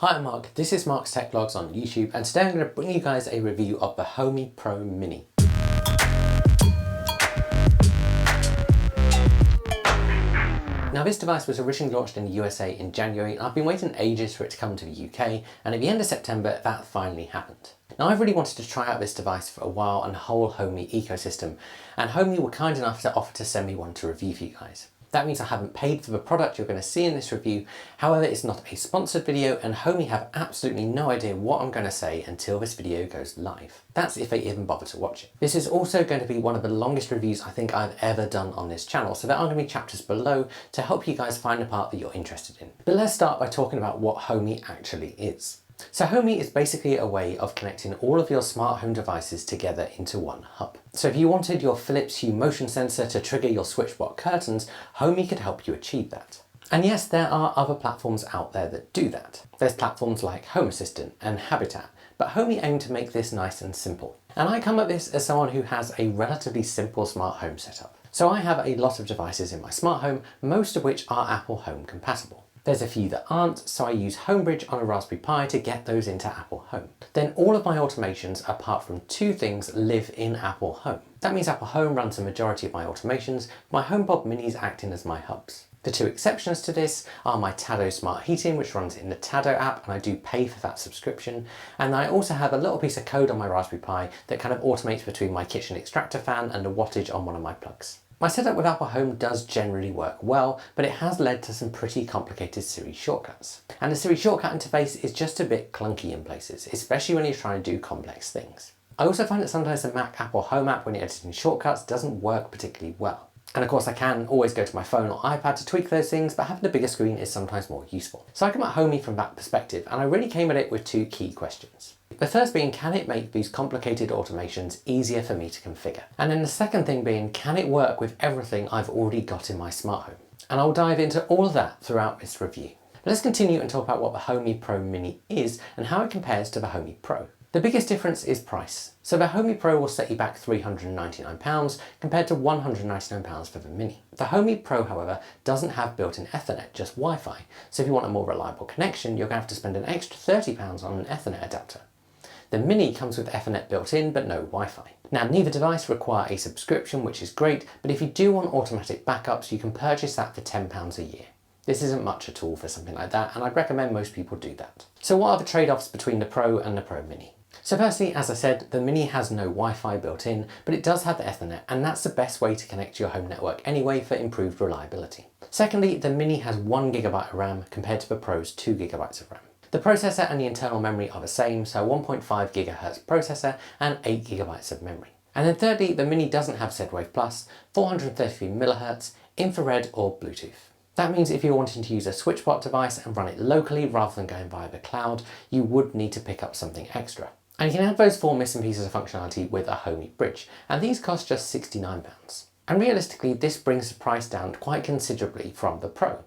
Hi, I'm Mark. This is Mark's Tech Vlogs on YouTube, and today I'm going to bring you guys a review of the Homey Pro Mini. Now, this device was originally launched in the USA in January, and I've been waiting ages for it to come to the UK, and at the end of September, that finally happened. Now, I've really wanted to try out this device for a while and the whole Homey ecosystem, and Homey were kind enough to offer to send me one to review for you guys. That means I haven't paid for the product you're going to see in this review. However, it's not a sponsored video, and Homey have absolutely no idea what I'm going to say until this video goes live. That's if they even bother to watch it. This is also going to be one of the longest reviews I think I've ever done on this channel, so there are going to be chapters below to help you guys find the part that you're interested in. But let's start by talking about what Homey actually is. So Homey is basically a way of connecting all of your smart home devices together into one hub. So if you wanted your Philips Hue motion sensor to trigger your SwitchBot curtains, Homey could help you achieve that. And yes, there are other platforms out there that do that. There's platforms like Home Assistant and Habitat, but Homey aim to make this nice and simple. And I come at this as someone who has a relatively simple smart home setup. So I have a lot of devices in my smart home, most of which are Apple Home compatible. There's a few that aren't, so I use Homebridge on a Raspberry Pi to get those into Apple Home. Then all of my automations, apart from two things, live in Apple Home. That means Apple Home runs a majority of my automations, my HomePod Minis acting as my hubs. The two exceptions to this are my Tado Smart Heating, which runs in the Tado app, and I do pay for that subscription. And I also have a little piece of code on my Raspberry Pi that kind of automates between my kitchen extractor fan and the wattage on one of my plugs. My setup with Apple Home does generally work well, but it has led to some pretty complicated Siri shortcuts. And the Siri shortcut interface is just a bit clunky in places, especially when you're trying to do complex things. I also find that sometimes the Mac Apple Home app when you're editing shortcuts doesn't work particularly well. And of course I can always go to my phone or iPad to tweak those things, but having a bigger screen is sometimes more useful. So I come at Homey from that perspective, and I really came at it with two key questions. The first being, can it make these complicated automations easier for me to configure? And then the second thing being, can it work with everything I've already got in my smart home? And I'll dive into all of that throughout this review. But let's continue and talk about what the Homey Pro Mini is and how it compares to the Homey Pro. The biggest difference is price. So the Homey Pro will set you back £399 compared to £199 for the Mini. The Homey Pro, however, doesn't have built-in Ethernet, just Wi-Fi. So if you want a more reliable connection, you're going to have to spend an extra £30 on an Ethernet adapter. The Mini comes with Ethernet built in, but no Wi-Fi. Now, neither device require a subscription, which is great, but if you do want automatic backups, you can purchase that for £10 a year. This isn't much at all for something like that, and I'd recommend most people do that. So what are the trade-offs between the Pro and the Pro Mini? So firstly, as I said, the Mini has no Wi-Fi built in, but it does have Ethernet, and that's the best way to connect to your home network anyway for improved reliability. Secondly, the Mini has 1GB of RAM compared to the Pro's 2GB of RAM. The processor and the internal memory are the same, so 1.5 GHz processor and 8 GB of memory. And then thirdly, the Mini doesn't have Z-Wave Plus, 433 MHz, infrared or Bluetooth. That means if you're wanting to use a SwitchBot device and run it locally rather than going via the cloud, you would need to pick up something extra. And you can have those four missing pieces of functionality with a Homey bridge, and these cost just £69. And realistically, this brings the price down quite considerably from the Pro.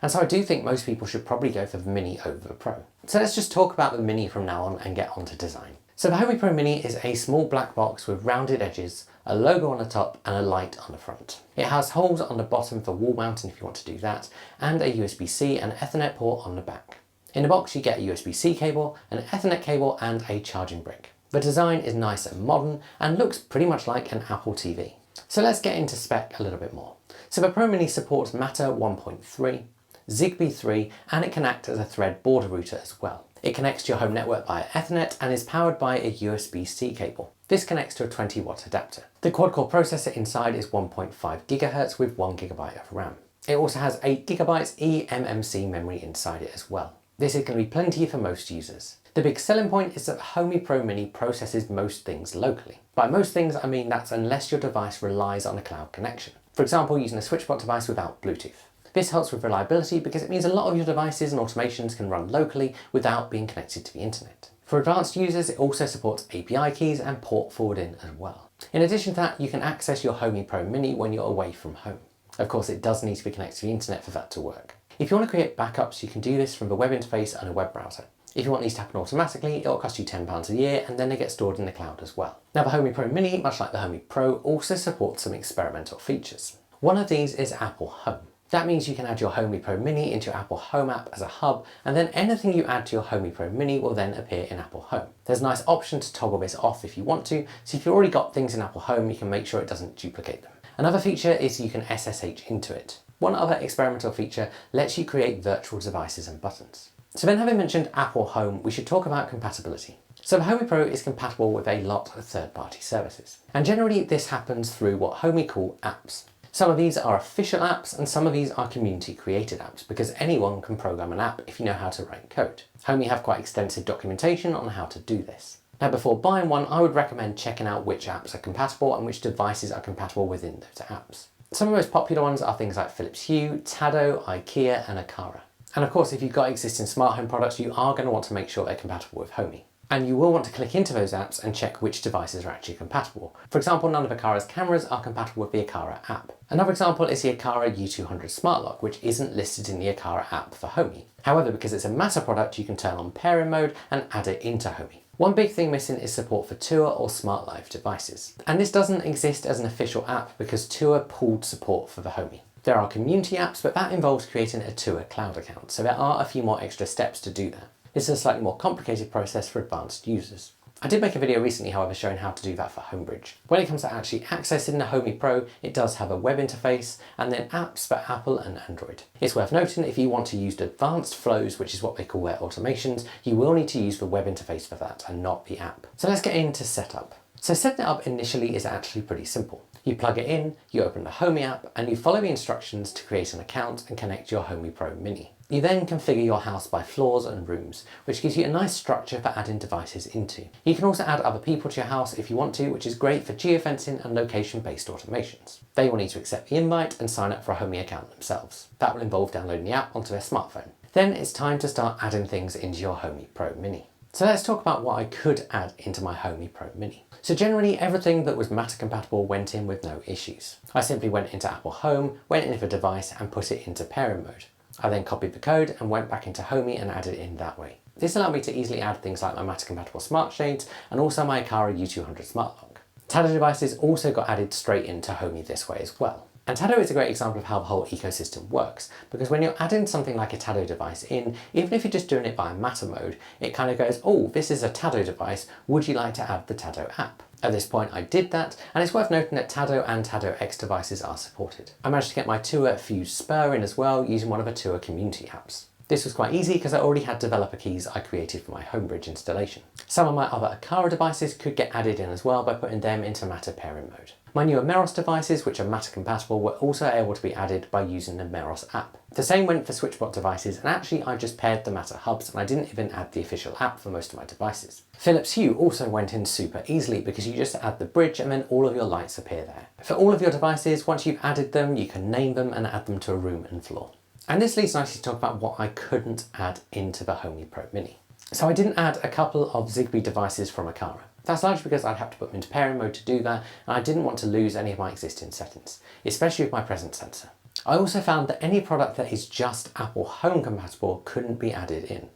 And so I do think most people should probably go for the Mini over the Pro. So let's just talk about the Mini from now on and get on to design. So the Homey Pro Mini is a small black box with rounded edges, a logo on the top and a light on the front. It has holes on the bottom for wall mounting if you want to do that, and a USB-C and Ethernet port on the back. In the box you get a USB-C cable, an Ethernet cable and a charging brick. The design is nice and modern and looks pretty much like an Apple TV. So let's get into spec a little bit more. So the Pro Mini supports Matter 1.3, Zigbee 3, and it can act as a thread border router as well. It connects to your home network via Ethernet and is powered by a USB-C cable. This connects to a 20-watt adapter. The quad-core processor inside is 1.5 GHz with 1GB of RAM. It also has 8GB eMMC memory inside it as well. This is going to be plenty for most users. The big selling point is that the Homey Pro Mini processes most things locally. By most things, I mean that's unless your device relies on a cloud connection. For example, using a SwitchBot device without Bluetooth. This helps with reliability because it means a lot of your devices and automations can run locally without being connected to the internet. For advanced users, it also supports API keys and port forwarding as well. In addition to that, you can access your Homey Pro Mini when you're away from home. Of course, it does need to be connected to the internet for that to work. If you want to create backups, you can do this from the web interface and a web browser. If you want these to happen automatically, it'll cost you £10 a year, and then they get stored in the cloud as well. Now, the Homey Pro Mini, much like the Homey Pro, also supports some experimental features. One of these is Apple Home. That means you can add your Homey Pro Mini into your Apple Home app as a hub, and then anything you add to your Homey Pro Mini will then appear in Apple Home. There's a nice option to toggle this off if you want to, so if you've already got things in Apple Home, you can make sure it doesn't duplicate them. Another feature is you can SSH into it. One other experimental feature lets you create virtual devices and buttons. So then, having mentioned Apple Home, we should talk about compatibility. So the Homey Pro is compatible with a lot of third-party services. And generally this happens through what Homey call apps. Some of these are official apps and some of these are community created apps, because anyone can program an app if you know how to write code. Homey have quite extensive documentation on how to do this. Now before buying one, I would recommend checking out which apps are compatible and which devices are compatible within those apps. Some of the most popular ones are things like Philips Hue, Tado, IKEA and Aqara. And of course, if you've got existing smart home products, you are going to want to make sure they're compatible with Homey. And you will want to click into those apps and check which devices are actually compatible. For example, none of Aqara's cameras are compatible with the Aqara app. Another example is the Aqara U200 Smart Lock, which isn't listed in the Aqara app for Homey. However, because it's a Matter product, you can turn on pairing mode and add it into Homey. One big thing missing is support for Tour or Smart Life devices. And this doesn't exist as an official app because Tour pulled support for the Homey. There are community apps, but that involves creating a Tour cloud account, so there are a few more extra steps to do that. This is a slightly more complicated process for advanced users. I did make a video recently, however, showing how to do that for Homebridge. When it comes to actually accessing the Homey Pro, it does have a web interface and then apps for Apple and Android. It's worth noting that if you want to use advanced flows, which is what they call their automations, you will need to use the web interface for that and not the app. So let's get into setup. So setting it up initially is actually pretty simple. You plug it in, you open the Homey app, and you follow the instructions to create an account and connect your Homey Pro Mini. You then configure your house by floors and rooms, which gives you a nice structure for adding devices into. You can also add other people to your house if you want to, which is great for geofencing and location-based automations. They will need to accept the invite and sign up for a Homey account themselves. That will involve downloading the app onto their smartphone. Then it's time to start adding things into your Homey Pro Mini. So let's talk about what I could add into my Homey Pro Mini. So generally everything that was Matter compatible went in with no issues. I simply went into Apple Home, went into the device and put it into pairing mode. I then copied the code and went back into Homey and added it in that way. This allowed me to easily add things like my Matter compatible smart shades and also my Aqara U200 Smart Lock. Tado devices also got added straight into Homey this way as well. And Tado is a great example of how the whole ecosystem works, because when you're adding something like a Tado device in, even if you're just doing it by Matter mode, it kind of goes, oh, this is a Tado device, would you like to add the Tado app? At this point I did that, and it's worth noting that Tado and Tado X devices are supported. I managed to get my Tour Fuse Spur in as well using one of the Tour community apps. This was quite easy because I already had developer keys I created for my Homebridge installation. Some of my other Aqara devices could get added in as well by putting them into Matter pairing mode. My newer Meros devices, which are Matter compatible, were also able to be added by using the Meros app. The same went for SwitchBot devices, and actually I just paired the Matter hubs and I didn't even add the official app for most of my devices. Philips Hue also went in super easily because you just add the bridge and then all of your lights appear there. For all of your devices, once you've added them, you can name them and add them to a room and floor. And this leads nicely to talk about what I couldn't add into the Homey Pro Mini. So I didn't add a couple of Zigbee devices from Aqara. That's largely because I'd have to put them into pairing mode to do that, and I didn't want to lose any of my existing settings, especially with my presence sensor. I also found that any product that is just Apple Home compatible couldn't be added in.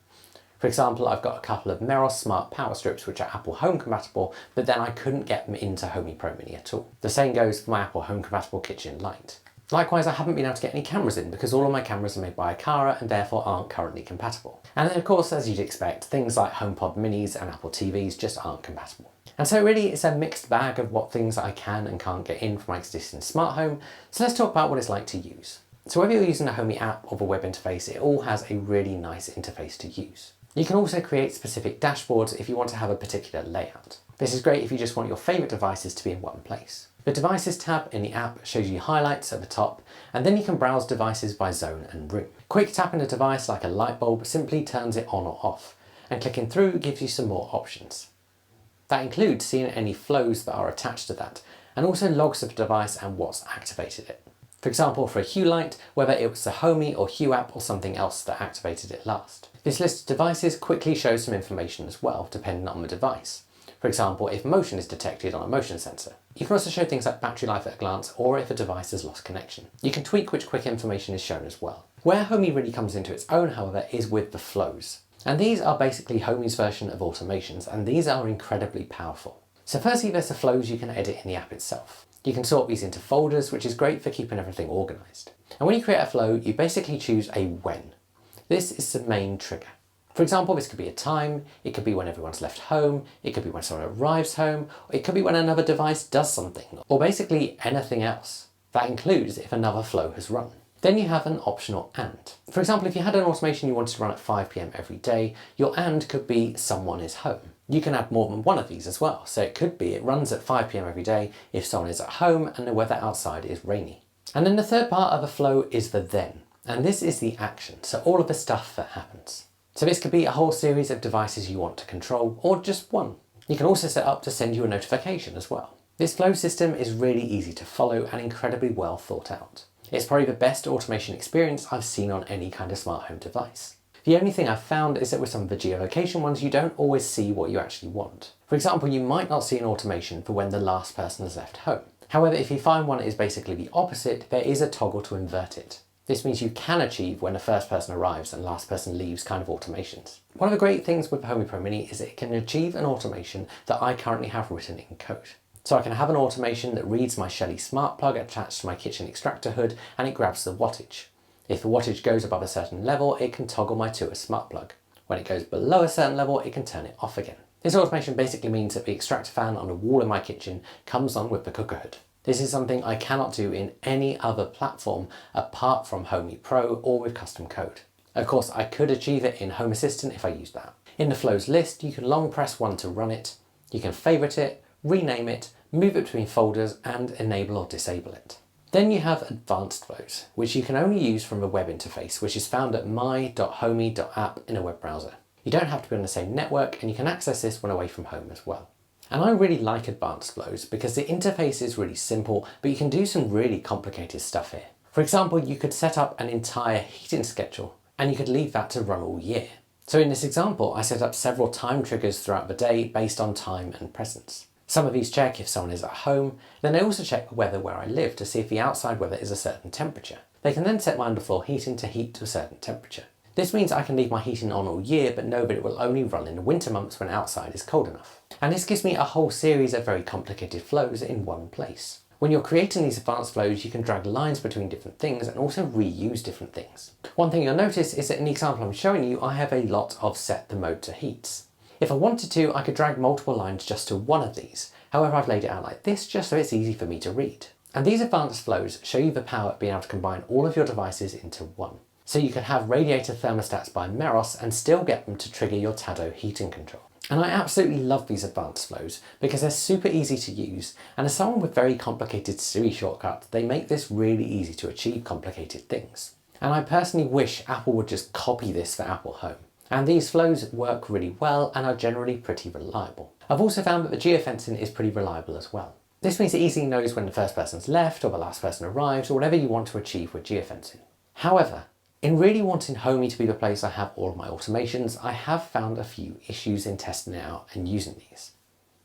For example, I've got a couple of Meros smart power strips which are Apple Home compatible, but then I couldn't get them into Homey Pro Mini at all. The same goes for my Apple Home compatible kitchen light. Likewise, I haven't been able to get any cameras in because all of my cameras are made by Aqara and therefore aren't currently compatible. And then of course, as you'd expect, things like HomePod Minis and Apple TVs just aren't compatible. And so really it's a mixed bag of what things I can and can't get in from my existing smart home. So let's talk about what it's like to use. So whether you're using a Homey app or the web interface, it all has a really nice interface to use. You can also create specific dashboards if you want to have a particular layout. This is great if you just want your favorite devices to be in one place. The Devices tab in the app shows you highlights at the top, and then you can browse devices by zone and room. Quick tapping a device like a light bulb simply turns it on or off, and clicking through gives you some more options. That includes seeing any flows that are attached to that, and also logs of the device and what's activated it. For example, for a Hue light, whether it was the Homey or Hue app or something else that activated it last. This list of devices quickly shows some information as well, depending on the device. For example, if motion is detected on a motion sensor. You can also show things like battery life at a glance or if a device has lost connection. You can tweak which quick information is shown as well. Where Homey really comes into its own, however, is with the flows. And these are basically Homey's version of automations, and these are incredibly powerful. So firstly, there's the flows you can edit in the app itself. You can sort these into folders, which is great for keeping everything organized. And when you create a flow, you basically choose a when. This is the main trigger. For example, this could be a time, it could be when everyone's left home, it could be when someone arrives home, or it could be when another device does something, or basically anything else. That includes if another flow has run. Then you have an optional AND. For example, if you had an automation you wanted to run at 5 p.m. every day, your AND could be someone is home. You can add more than one of these as well. So it could be it runs at 5 p.m. every day if someone is at home and the weather outside is rainy. And then the third part of a flow is the then. And this is the action. So all of the stuff that happens. So this could be a whole series of devices you want to control, or just one. You can also set up to send you a notification as well. This flow system is really easy to follow and incredibly well thought out. It's probably the best automation experience I've seen on any kind of smart home device. The only thing I've found is that with some of the geolocation ones, you don't always see what you actually want. For example, you might not see an automation for when the last person has left home. However, if you find one that is basically the opposite, there is a toggle to invert it. This means you can achieve when the first person arrives and last person leaves kind of automations. One of the great things with the Homey Pro Mini is it can achieve an automation that I currently have written in code. So I can have an automation that reads my Shelly smart plug attached to my kitchen extractor hood and it grabs the wattage. If the wattage goes above a certain level, it can toggle my TUA smart plug. When it goes below a certain level, it can turn it off again. This automation basically means that the extractor fan on the wall in my kitchen comes on with the cooker hood. This is something I cannot do in any other platform apart from Homey Pro or with custom code. Of course, I could achieve it in Home Assistant if I used that. In the flows list, you can long press 1 to run it, you can favorite it, rename it, move it between folders and enable or disable it. Then you have advanced flows, which you can only use from the web interface, which is found at my.homey.app in a web browser. You don't have to be on the same network and you can access this when away from home as well. And I really like advanced flows because the interface is really simple, but you can do some really complicated stuff here. For example, you could set up an entire heating schedule and you could leave that to run all year. So in this example, I set up several time triggers throughout the day based on time and presence. Some of these check if someone is at home, then they also check the weather where I live to see if the outside weather is a certain temperature. They can then set my underfloor heating to heat to a certain temperature. This means I can leave my heating on all year, but know that it will only run in the winter months when outside is cold enough. And this gives me a whole series of very complicated flows in one place. When you're creating these advanced flows, you can drag lines between different things and also reuse different things. One thing you'll notice is that in the example I'm showing you, I have a lot of set the mode to heats. If I wanted to, I could drag multiple lines just to one of these. However, I've laid it out like this just so it's easy for me to read. And these advanced flows show you the power of being able to combine all of your devices into one. So you could have radiator thermostats by Meros and still get them to trigger your Tado heating control. And I absolutely love these advanced flows because they're super easy to use, and as someone with very complicated Siri shortcuts, they make this really easy to achieve complicated things. And I personally wish Apple would just copy this for Apple Home. And these flows work really well and are generally pretty reliable. I've also found that the geofencing is pretty reliable as well. This means it easily knows when the first person's left or the last person arrives or whatever you want to achieve with geofencing. However, in really wanting Homey to be the place I have all of my automations, I have found a few issues in testing it out and using these.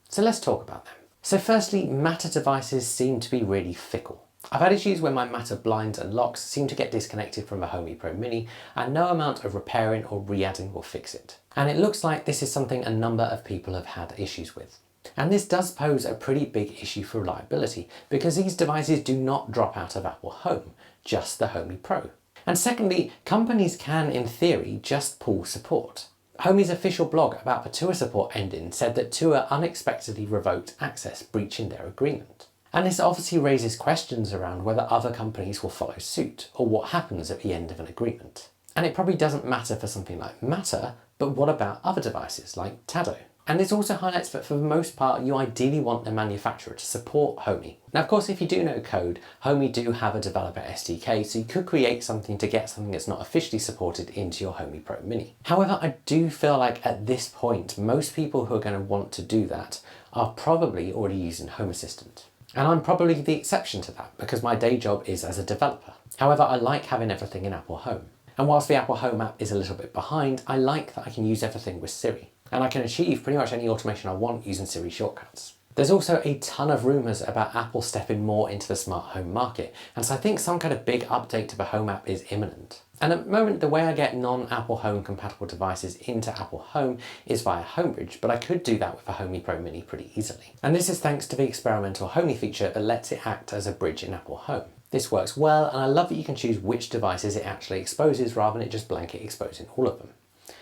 So let's talk about them. So firstly, Matter devices seem to be really fickle. I've had issues where my Matter blinds and locks seem to get disconnected from the Homey Pro Mini and no amount of repairing or re-adding will fix it. And it looks like this is something a number of people have had issues with. And this does pose a pretty big issue for reliability because these devices do not drop out of Apple Home, just the Homey Pro. And secondly, companies can, in theory, just pull support. Homey's official blog about the TUA support ending said that TUA unexpectedly revoked access, breaching their agreement. And this obviously raises questions around whether other companies will follow suit, or what happens at the end of an agreement. And it probably doesn't matter for something like Matter, but what about other devices like Tado? And this also highlights that for the most part, you ideally want the manufacturer to support Homey. Now, of course, if you do know code, Homey do have a developer SDK, so you could create something to get something that's not officially supported into your Homey Pro Mini. However, I do feel like at this point, most people who are going to want to do that are probably already using Home Assistant. And I'm probably the exception to that because my day job is as a developer. However, I like having everything in Apple Home. And whilst the Apple Home app is a little bit behind, I like that I can use everything with Siri. And I can achieve pretty much any automation I want using Siri shortcuts. There's also a ton of rumours about Apple stepping more into the smart home market, and so I think some kind of big update to the Home app is imminent. And at the moment, the way I get non-Apple Home compatible devices into Apple Home is via Homebridge, but I could do that with a Homey Pro Mini pretty easily. And this is thanks to the experimental Homey feature that lets it act as a bridge in Apple Home. This works well, and I love that you can choose which devices it actually exposes rather than it just blanket exposing all of them.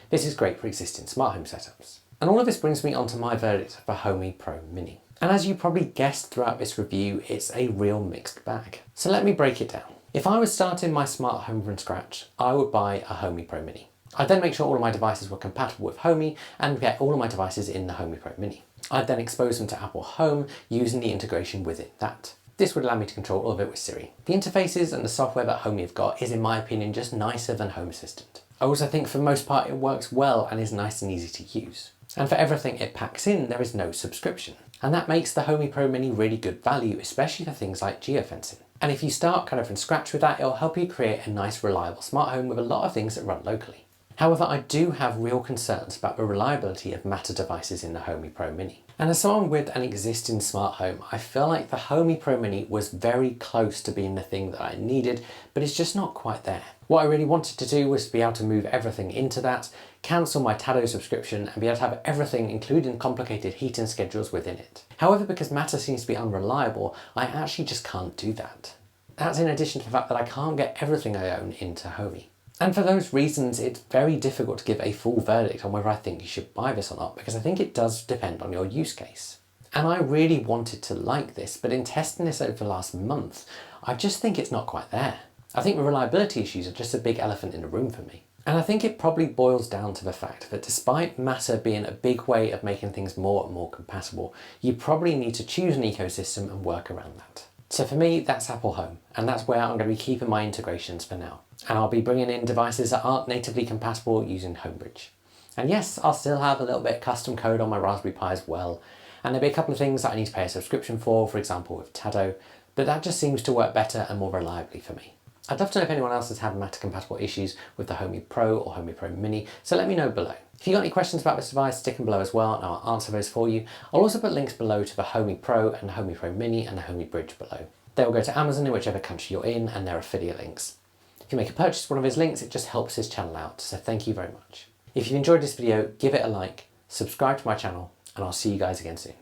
This is great for existing smart home setups. And all of this brings me onto my verdict for Homey Pro Mini. And as you probably guessed throughout this review, it's a real mixed bag. So let me break it down. If I was starting my smart home from scratch, I would buy a Homey Pro Mini. I'd then make sure all of my devices were compatible with Homey and get all of my devices in the Homey Pro Mini. I'd then expose them to Apple Home using the integration within that. This would allow me to control all of it with Siri. The interfaces and the software that Homey have got is, in my opinion, just nicer than Home Assistant. I also think for the most part it works well and is nice and easy to use. And for everything it packs in, there is no subscription. And that makes the Homey Pro Mini really good value, especially for things like geofencing. And if you start kind of from scratch with that, it'll help you create a nice, reliable smart home with a lot of things that run locally. However, I do have real concerns about the reliability of Matter devices in the Homey Pro Mini. And as someone with an existing smart home, I feel like the Homey Pro Mini was very close to being the thing that I needed, but it's just not quite there. What I really wanted to do was to be able to move everything into that, cancel my Tado subscription, and be able to have everything, including complicated heating schedules, within it. However, because Matter seems to be unreliable, I actually just can't do that. That's in addition to the fact that I can't get everything I own into Homey. And for those reasons, it's very difficult to give a full verdict on whether I think you should buy this or not, because I think it does depend on your use case. And I really wanted to like this, but in testing this over the last month, I just think it's not quite there. I think the reliability issues are just a big elephant in the room for me. And I think it probably boils down to the fact that despite Matter being a big way of making things more and more compatible, you probably need to choose an ecosystem and work around that. So for me, that's Apple Home, and that's where I'm going to be keeping my integrations for now. And I'll be bringing in devices that aren't natively compatible using Homebridge. And yes, I'll still have a little bit of custom code on my Raspberry Pi as well, and there'll be a couple of things that I need to pay a subscription for example with Tado, but that just seems to work better and more reliably for me. I'd love to know if anyone else has had Matter compatible issues with the Homey Pro or Homey Pro Mini, so let me know below. If you've got any questions about this device, stick them below as well and I'll answer those for you. I'll also put links below to the Homey Pro and Homey Pro Mini and the Homey Bridge below. They will go to Amazon in whichever country you're in, and they're affiliate links. If you make a purchase with one of his links, it just helps his channel out, so thank you very much. If you've enjoyed this video, give it a like, subscribe to my channel, and I'll see you guys again soon.